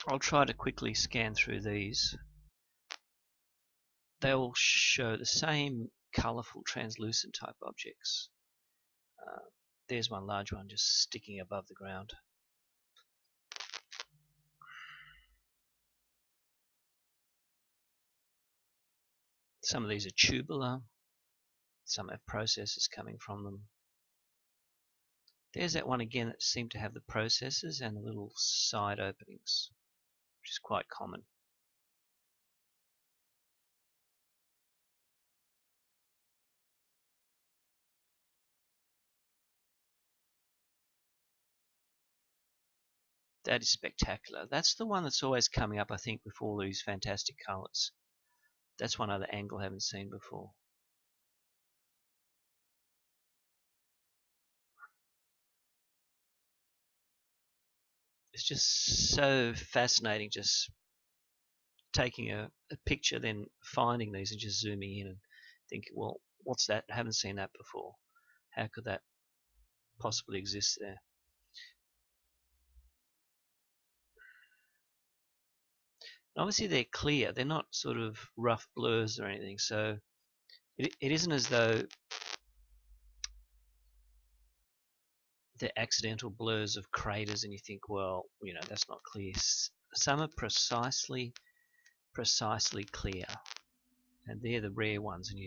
I'll try to quickly scan through these. They all show the same colourful translucent type objects. There's one large one just sticking above the ground. Some of these are tubular, some have processes coming from them. There's that one again that seemed to have the processes and the little side openings, which is quite common. That is spectacular. That's the one that's always coming up, I think, with all these fantastic colours. That's one other angle I haven't seen before. It's just so fascinating, just taking a picture, then finding these and just zooming in and thinking, well, what's that? I haven't seen that before. How could that possibly exist there? Obviously they're clear, they're not sort of rough blurs or anything, so it isn't as though they're accidental blurs of craters and you think, well, that's not clear. Some are precisely clear, and they're the rare ones, and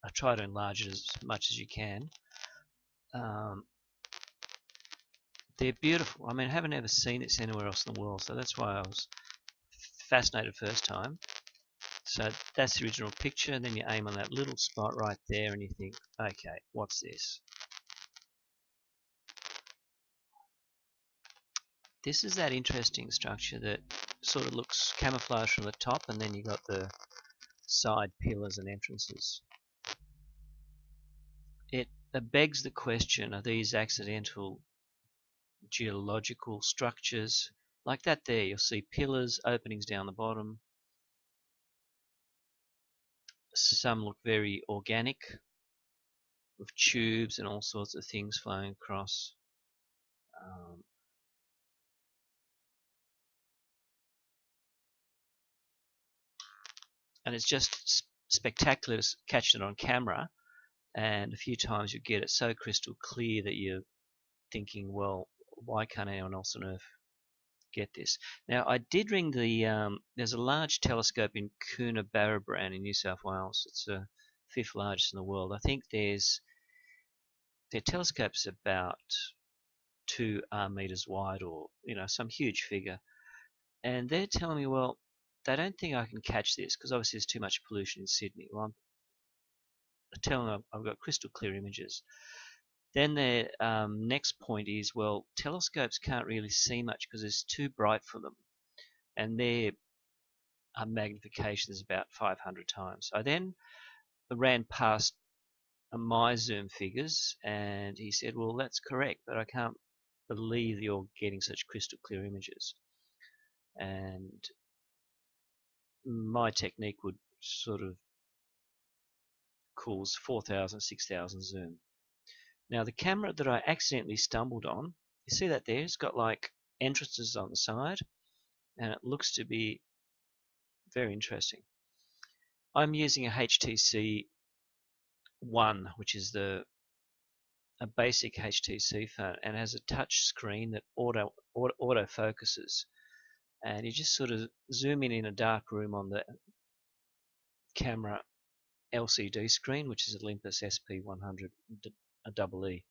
I try to enlarge it as much as you can. They're beautiful. I mean, I haven't ever seen this anywhere else in the world, so that's why I was fascinated first time. So that's the original picture, and then you aim on that little spot right there and you think, okay, what's this? This is that interesting structure that sort of looks camouflaged from the top, and then you got the side pillars and entrances. It begs the question, are these accidental geological structures? Like that there, you'll see pillars, openings down the bottom. Some look very organic, with tubes and all sorts of things flowing across. And it's just spectacular to catch it on camera, and a few times you get it so crystal clear that you're thinking, well, why can't anyone else on Earth get this? Now, I did ring there's a large telescope in Coonabarabran in New South Wales. It's the 5th largest in the world. I think their telescope's about 2 meters wide, or some huge figure, and they're telling me, well, they don't think I can catch this because obviously there's too much pollution in Sydney. Well, I'm telling them I've got crystal clear images. Then their next point is, well, telescopes can't really see much because it's too bright for them, and their magnification is about 500 times. I then ran past my zoom figures, and he said, well, that's correct, but I can't believe you're getting such crystal clear images. And my technique would sort of cause 4,000, 6,000 zoom. Now the camera that I accidentally stumbled on, you see that there? It's got like entrances on the side, and it looks to be very interesting. I'm using a HTC One, which is a basic HTC phone, and has a touch screen that auto focuses, and you just sort of zoom in a dark room on the camera LCD screen, which is Olympus SP100 EE,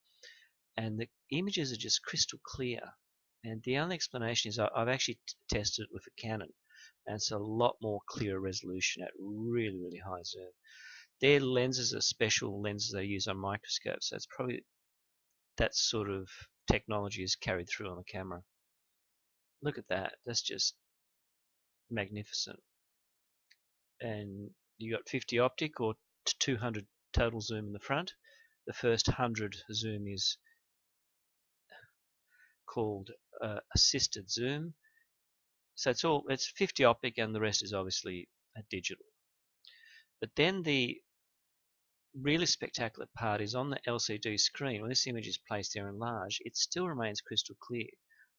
and the images are just crystal clear. And the only explanation is I've actually tested it with a Canon, and it's a lot more clearer resolution at really, really high zoom. Their lenses are special lenses they use on microscopes, so it's probably that sort of technology is carried through on the camera. Look at that, that's just magnificent. And you got 50 optic or 200 total zoom in the front. The first 100 zoom is called assisted zoom. So it's 50 optic, and the rest is obviously digital. But then the really spectacular part is on the LCD screen. When this image is placed there enlarged, it still remains crystal clear.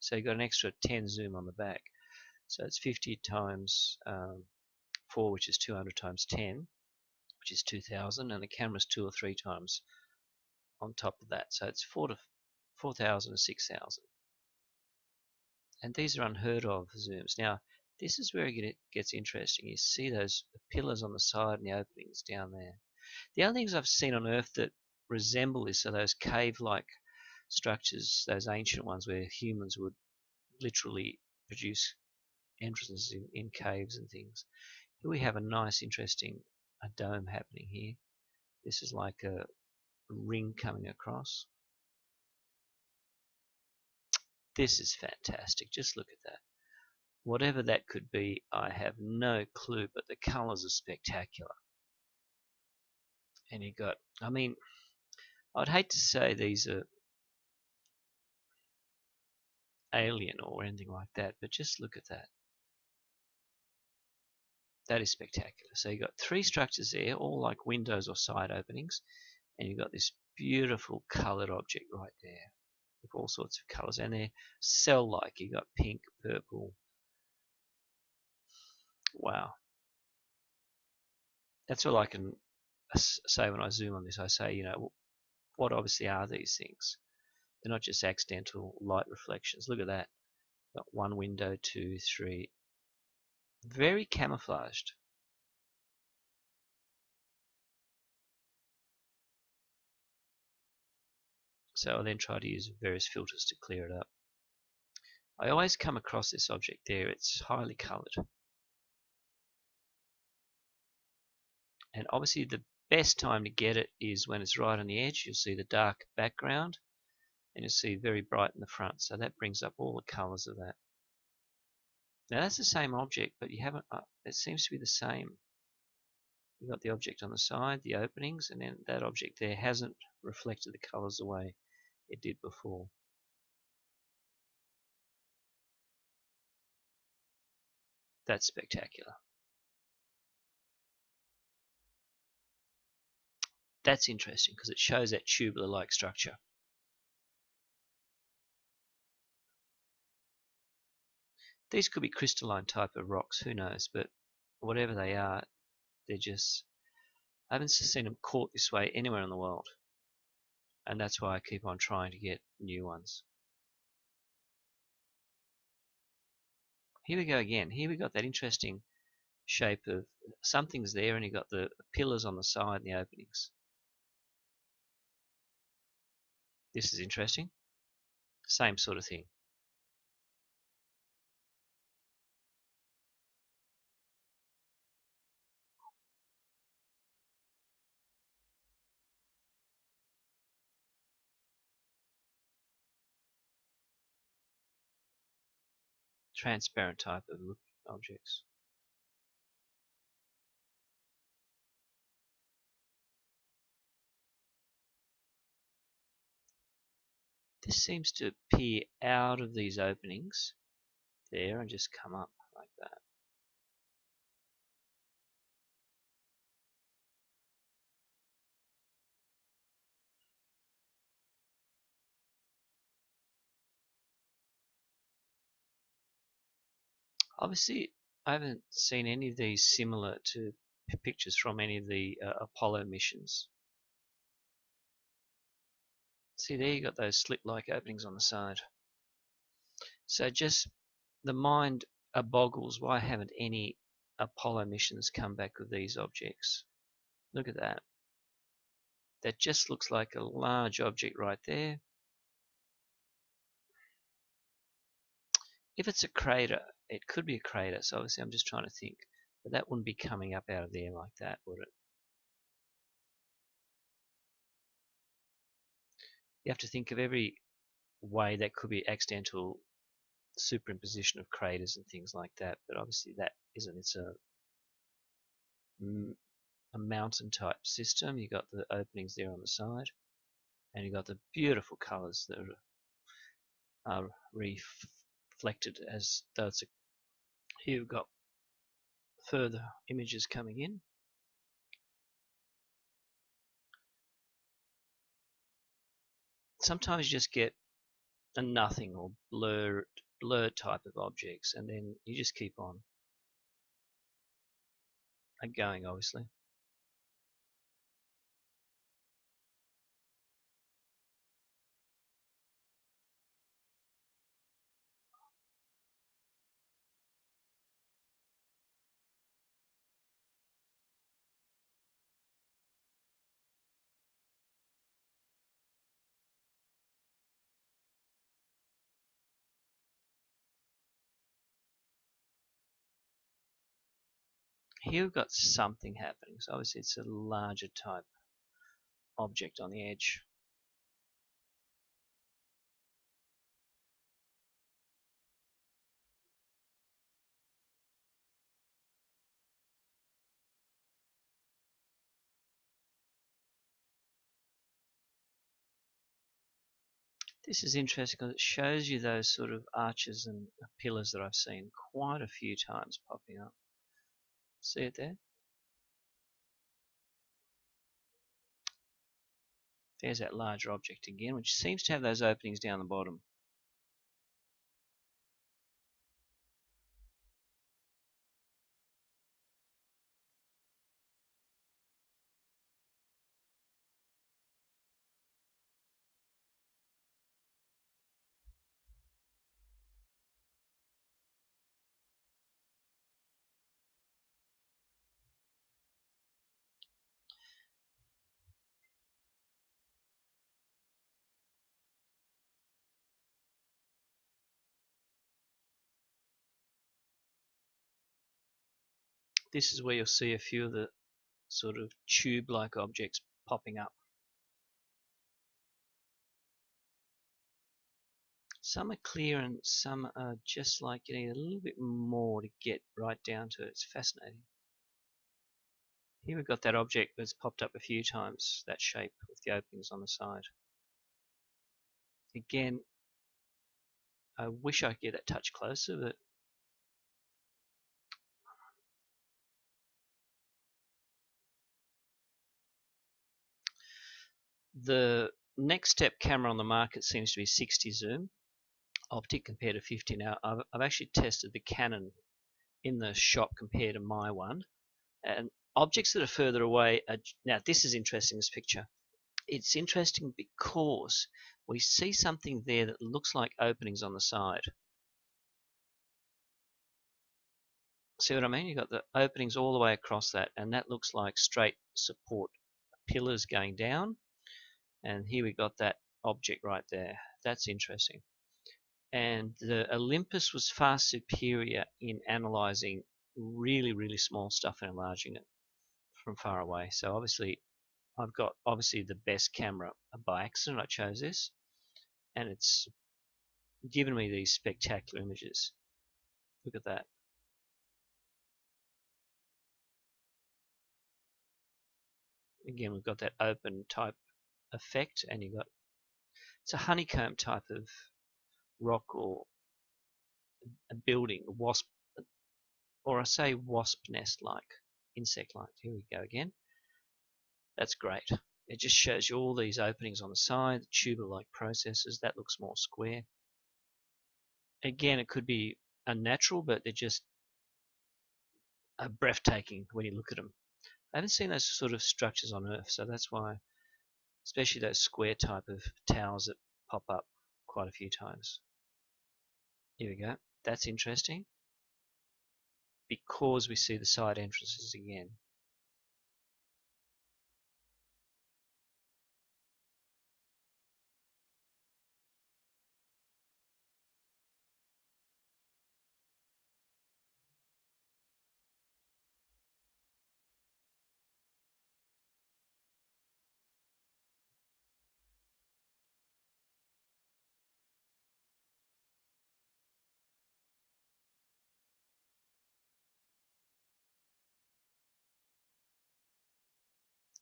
So you've got an extra 10 zoom on the back. So it's 50 times 4, which is 200 times 10, which is 2000, and the camera's 2 or 3 times on top of that. So it's 4,000 and 6,000. And these are unheard of zooms. Now, this is where it gets interesting. You see those pillars on the side and the openings down there. The other things I've seen on Earth that resemble this are those cave-like structures, those ancient ones where humans would literally produce entrances in caves and things. Here we have a nice, interesting dome happening here. This is like a ring coming across. This is fantastic. Just look at that. Whatever that could be, I have no clue, but the colors are spectacular. And you got, I mean, I'd hate to say these are alien or anything like that, but just look at that. That is spectacular. So you got 3 structures there, all like windows or side openings, and you've got this beautiful colored object right there with all sorts of colors, and they're cell-like. You got pink, purple. Wow. That's all I can say when I zoom on this. I say, you know, what obviously are these things? They're not just accidental light reflections. Look at that. Got 1 window, 2, 3. Very camouflaged. So I'll then try to use various filters to clear it up. I always come across this object there. It's highly colored. And obviously the best time to get it is when it's right on the edge. You'll see the dark background and you'll see very bright in the front. So that brings up all the colors of that. Now that's the same object, but you haven't, it seems to be the same. You've got the object on the side, the openings, and then that object there hasn't reflected the colors the way it did before. That's spectacular. That's interesting because it shows that tubular-like structure. These could be crystalline type of rocks, who knows, but whatever they are, they're just, I haven't seen them caught this way anywhere in the world. And that's why I keep on trying to get new ones. Here we go again. Here we got that interesting shape of something's there and you got the pillars on the side and the openings. This is interesting. Same sort of thing. Transparent type of look objects. This seems to appear out of these openings there and just come up like that. Obviously, I haven't seen any of these similar to pictures from any of the Apollo missions. See there, you got those slit-like openings on the side. So just the mind boggles. Why haven't any Apollo missions come back with these objects? Look at that. That just looks like a large object right there. If it's a crater, it could be a crater. So obviously I'm just trying to think. But that wouldn't be coming up out of there like that, would it? You have to think of every way that could be accidental superimposition of craters and things like that. But obviously that isn't. It's a mountain type system. You got the openings there on the side, and you got the beautiful colors that are reflected as though it's a. Here we've got further images coming in. Sometimes you just get a nothing or blurred type of objects, and then you just keep on going, obviously. Here we've got something happening, so obviously it's a larger type object on the edge. This is interesting because it shows you those sort of arches and pillars that I've seen quite a few times popping up. See it there? There's that larger object again, which seems to have those openings down the bottom. This is where you'll see a few of the sort of tube-like objects popping up. Some are clear and some are just like you need a little bit more to get right down to it. It's fascinating. Here we've got that object that's popped up a few times, that shape with the openings on the side. Again, I wish I could get that touch closer, but the next step camera on the market seems to be 60 zoom optic compared to 50. Now I've actually tested the Canon in the shop compared to my one, and objects that are further away are, now this is interesting, this picture. It's interesting because we see something there that looks like openings on the side. See what I mean? You've got the openings all the way across that, and that looks like straight support pillars going down. And here we got that object right there. That's interesting. And the Olympus was far superior in analyzing really, really small stuff and enlarging it from far away. So obviously, I've got obviously the best camera by accident. I chose this, and it's given me these spectacular images. Look at that. Again, we've got that open type effect, and you've got, it's a honeycomb type of rock or a building, a wasp, or I say wasp nest like, insect like. Here we go again. That's great. It just shows you all these openings on the side, tuber-like processes. That looks more square. Again, it could be unnatural, but they're just breathtaking when you look at them. I haven't seen those sort of structures on Earth, so that's why, especially those square type of towers that pop up quite a few times. Here we go. That's interesting because we see the side entrances again.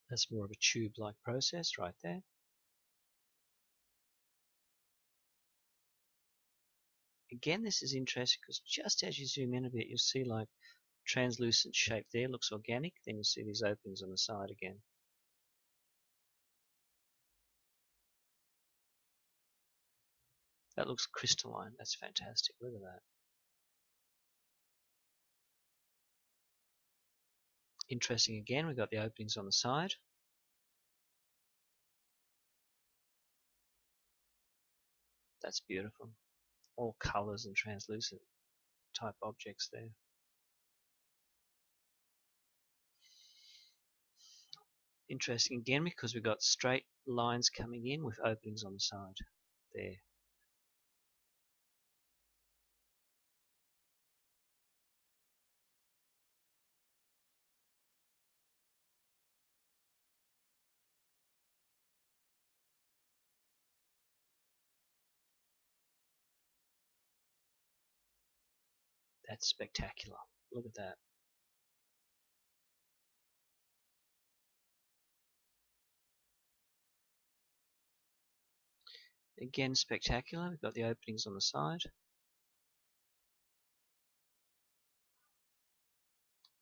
That's more of a tube-like process right there. Again, this is interesting because just as you zoom in a bit, you'll see like translucent shape there, looks organic. Then you see these openings on the side again. That looks crystalline. That's fantastic. Look at that. Interesting again, we've got the openings on the side. That's beautiful. All colors and translucent type objects there. Interesting again because we've got straight lines coming in with openings on the side there. That's spectacular. Look at that. Again, spectacular. We've got the openings on the side.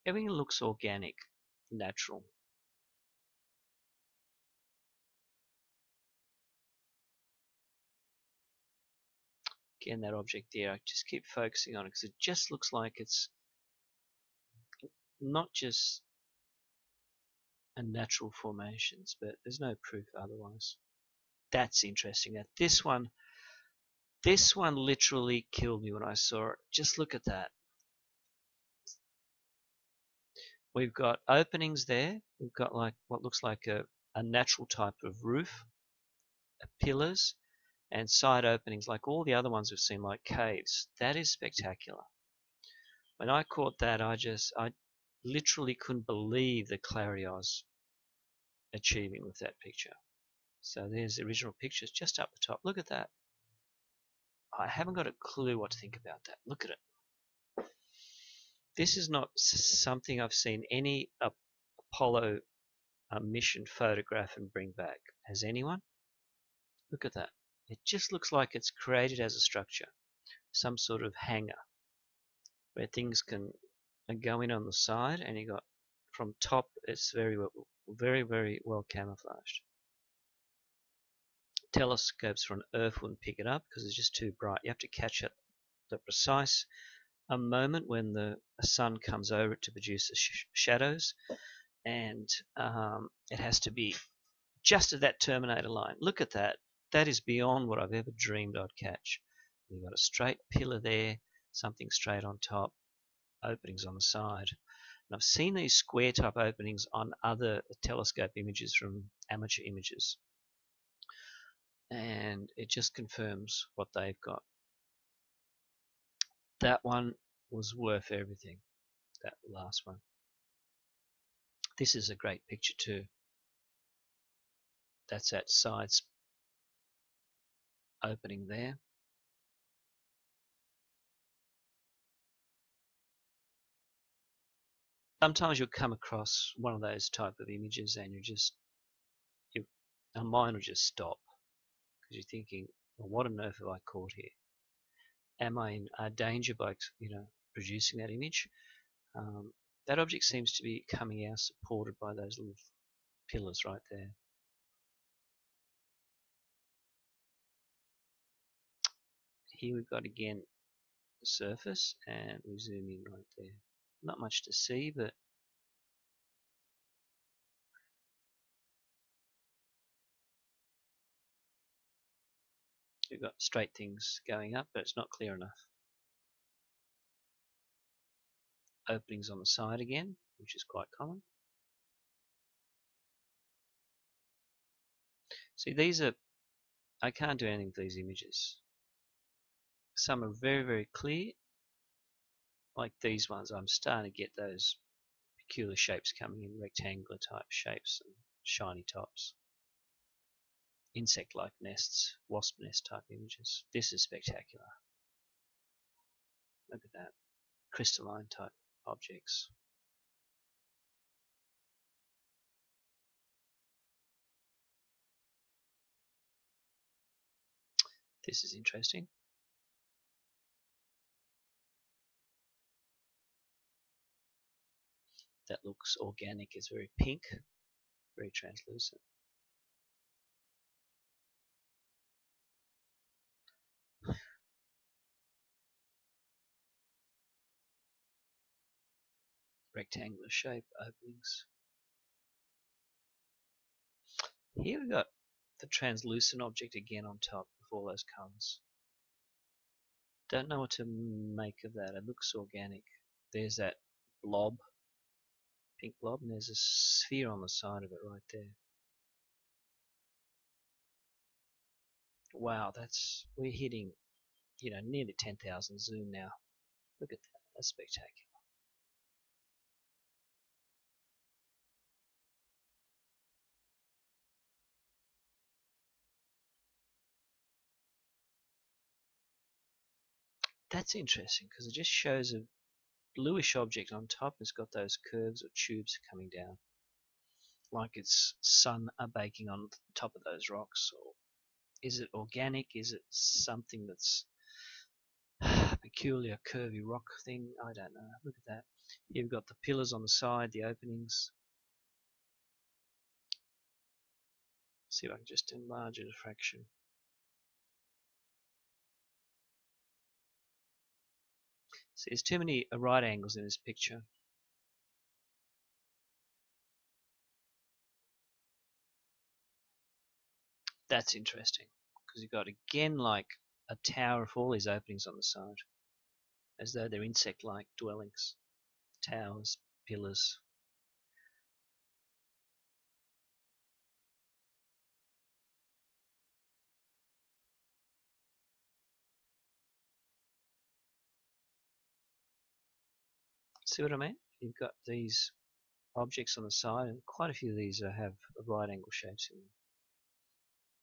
Everything looks organic, natural. Again, that object there, I just keep focusing on it because it just looks like it's not just a natural formations, but there's no proof otherwise. That's interesting. Now this one literally killed me when I saw it. Just look at that. We've got openings there. We've got like what looks like a natural type of roof, pillars, and side openings like all the other ones we've seen, like caves. That is spectacular. When I caught that, I literally couldn't believe the clarity I was achieving with that picture. So there's the original pictures just up the top. Look at that. I haven't got a clue what to think about that. Look at it. This is not something I've seen any Apollo mission photograph and bring back. Has anyone? Look at that. It just looks like it's created as a structure, some sort of hangar where things can go in on the side, and you got from top. It's very well camouflaged. Telescopes from Earth wouldn't pick it up because it's just too bright. You have to catch it the precise moment when the sun comes over it to produce the shadows, and it has to be just at that terminator line. Look at that. That is beyond what I've ever dreamed I'd catch. You've got a straight pillar there, something straight on top, openings on the side. And I've seen these square type openings on other telescope images from amateur images. And it just confirms what they've got. That one was worth everything, that last one. This is a great picture too. That's that side opening there. Sometimes you'll come across one of those type of images and our mind will just stop because you're thinking, well, what on earth have I caught here? Am I in danger by producing that image? That object seems to be coming out supported by those little pillars right there. Here we've got again the surface, and we zoom in right there. Not much to see, but we've got straight things going up, but it's not clear enough. Openings on the side again, which is quite common. See, I can't do anything with these images. Some are very clear, like these ones. I'm starting to get those peculiar shapes coming in, rectangular type shapes and shiny tops. Insect-like nests, wasp nest type images. This is spectacular. Look at that. Crystalline type objects. This is interesting. That looks organic. It's very pink, very translucent. rectangular shape openings. Here we've got the translucent object again on top with all those colours. Don't know what to make of that. It looks organic. There's that blob, pink blob, and there's a sphere on the side of it right there. Wow, we're hitting, nearly 10,000 zoom now. Look at that. That's spectacular. That's interesting because it just shows a bluish object on top has got those curves or tubes coming down, like it's sun baking on top of those rocks. Or is it organic? Is it something that's peculiar curvy rock thing? I don't know. Look at that. You've got the pillars on the side, the openings. See if I can just enlarge it a fraction. See, there's too many right angles in this picture. That's interesting because you've got again like a tower of all these openings on the side, as though they're insect-like dwellings, towers, pillars. See what I mean? You've got these objects on the side, and quite a few of these have right angle shapes in them.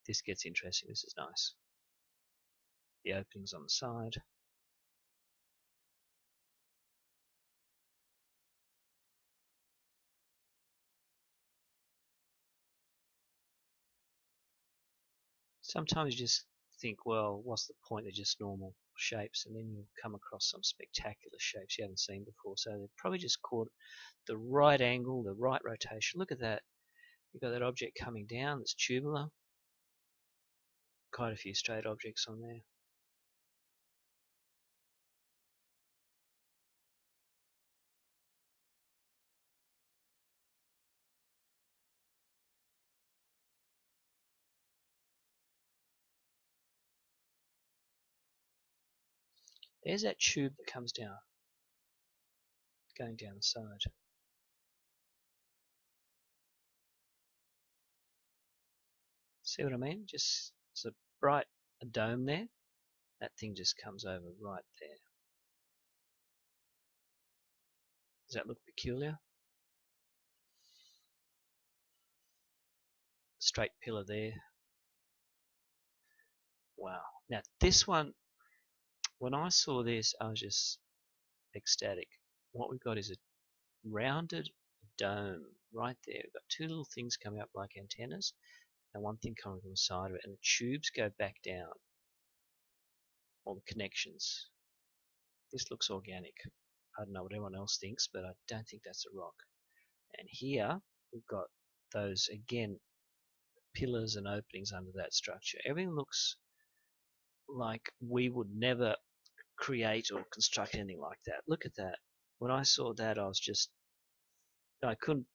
This gets interesting. This is nice. The openings on the side. Sometimes you just think, well, what's the point? They're just normal shapes, and then you'll come across some spectacular shapes you haven't seen before. So they've probably just caught the right angle, the right rotation. Look at that. You've got that object coming down that's tubular. Quite a few straight objects on there. There's that tube that comes down, going down the side. See what I mean? Just it's a bright dome there. That thing just comes over right there. Does that look peculiar? Straight pillar there. Wow. Now this one, when I saw this, I was just ecstatic. What we've got is a rounded dome right there. We've got two little things coming up like antennas, and one thing coming from the side of it, and the tubes go back down. All the connections. This looks organic. I don't know what everyone else thinks, but I don't think that's a rock. And here we've got those again pillars and openings under that structure. Everything looks like we would never create or construct anything like that. Look at that. When I saw that, I couldn't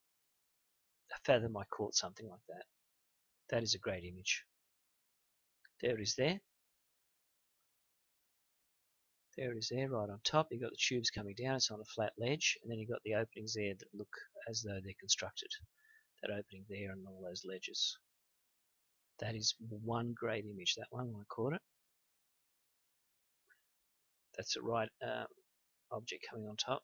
fathom I caught something like that. That is a great image. There it is there. There it is there, right on top. You've got the tubes coming down. It's on a flat ledge. And then you've got the openings there that look as though they're constructed. That opening there and all those ledges. That is one great image, that one, when I caught it. That's the right object coming on top.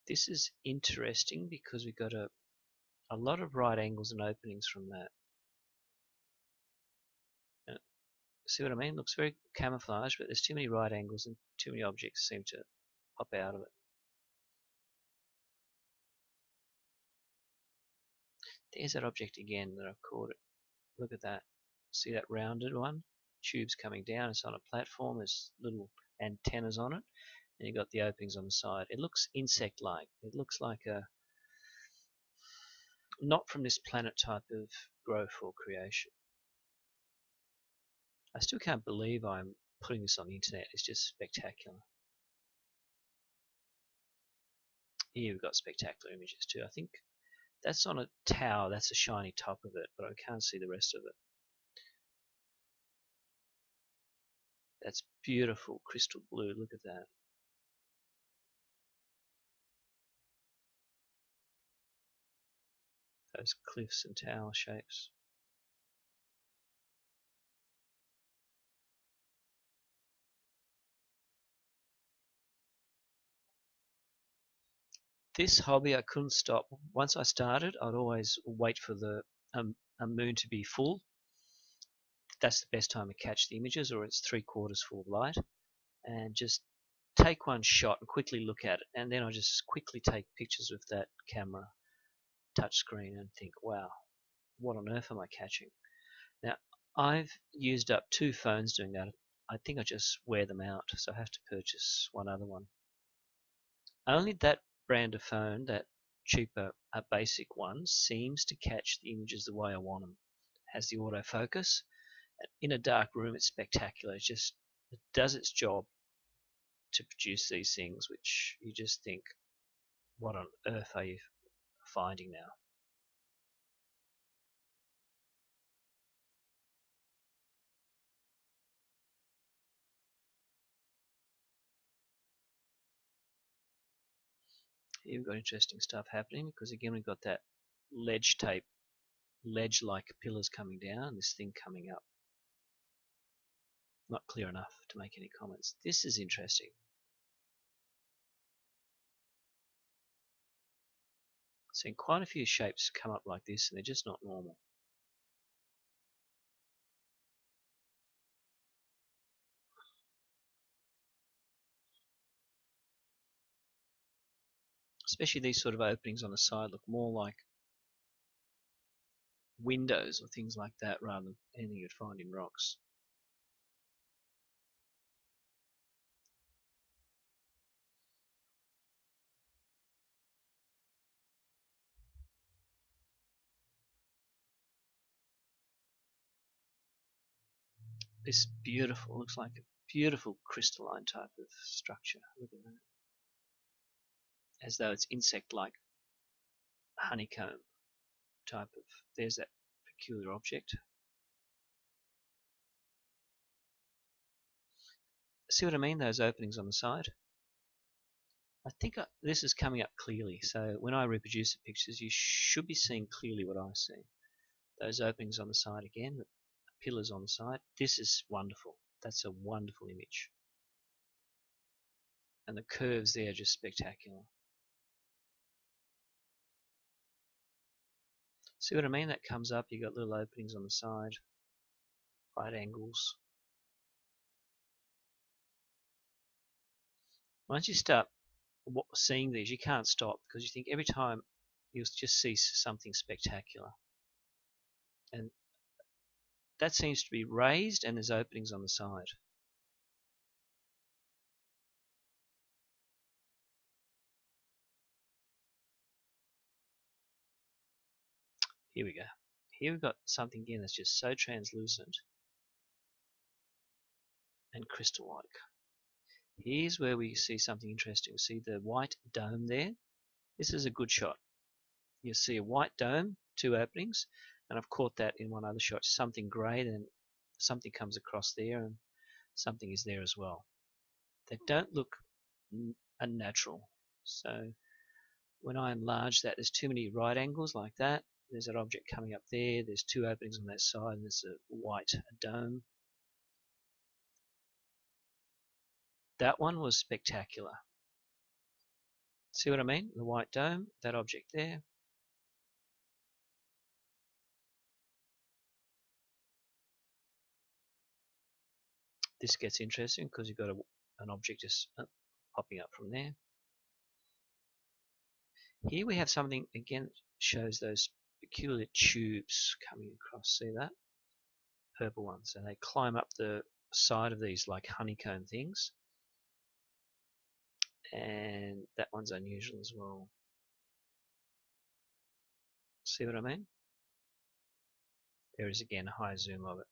This is interesting because we've got a lot of right angles and openings from that. See what I mean? It looks very camouflaged, but there's too many right angles and too many objects seem to pop out of it. There's that object again that I've caught it. Look at that. See that rounded one? Tubes coming down. It's on a platform. There's little antennas on it. And you've got the openings on the side. It looks insect-like. It looks like a not from this planet type of growth or creation. I still can't believe I'm putting this on the internet. It's just spectacular. Here we've got spectacular images too. I think that's on a tower. That's a shiny top of it, but I can't see the rest of it. That's beautiful crystal blue. Look at that. Those cliffs and tower shapes. This hobby I couldn't stop. Once I started, I'd always wait for the a moon to be full. That's the best time to catch the images, or it's 3/4 full of light, and just take one shot and quickly look at it, and then I just quickly take pictures with that camera touchscreen and think, wow, what on earth am I catching? Now, I've used up 2 phones doing that. I think I just wear them out, so I have to purchase one other one. Only that brand of phone, that cheaper, basic one, seems to catch the images the way I want them. It has the autofocus. In a dark room, it's spectacular. It does its job to produce these things, which you just think, what on earth are you finding now? Here we've got interesting stuff happening because again we've got that ledge tape, ledge-like pillars coming down, and this thing coming up. Not clear enough to make any comments. This is interesting. Seeing quite a few shapes come up like this, and they're just not normal. Especially these sort of openings on the side look more like windows or things like that rather than anything you'd find in rocks. This beautiful, looks like a beautiful crystalline type of structure. Look at that. As though it's insect-like honeycomb type of, there's that peculiar object. See what I mean? Those openings on the side. I think this is coming up clearly. So when I reproduce the pictures, you should be seeing clearly what I see. Those openings on the side again, the pillars on the side. This is wonderful. That's a wonderful image. And the curves there are just spectacular. See what I mean? That comes up. You got little openings on the side, right angles. Once you start seeing these, you can't stop because you think every time you'll just see something spectacular. And that seems to be raised, and there's openings on the side. Here we go. Here we've got something again that's just so translucent and crystal-like. Here's where we see something interesting. See the white dome there? This is a good shot. You see a white dome, 2 openings, and I've caught that in one other shot. Something grey, then something comes across there, and something is there as well. They don't look unnatural. So when I enlarge that, there's too many right angles like that. There's that object coming up there. There's 2 openings on that side, and there's a white dome. That one was spectacular. See what I mean? The white dome, that object there. This gets interesting because you've got an object just popping up from there. Here we have something, again, shows those peculiar tubes coming across. See that? Purple ones. And they climb up the side of these like honeycomb things. And that one's unusual as well. See what I mean? There is again a high zoom of it.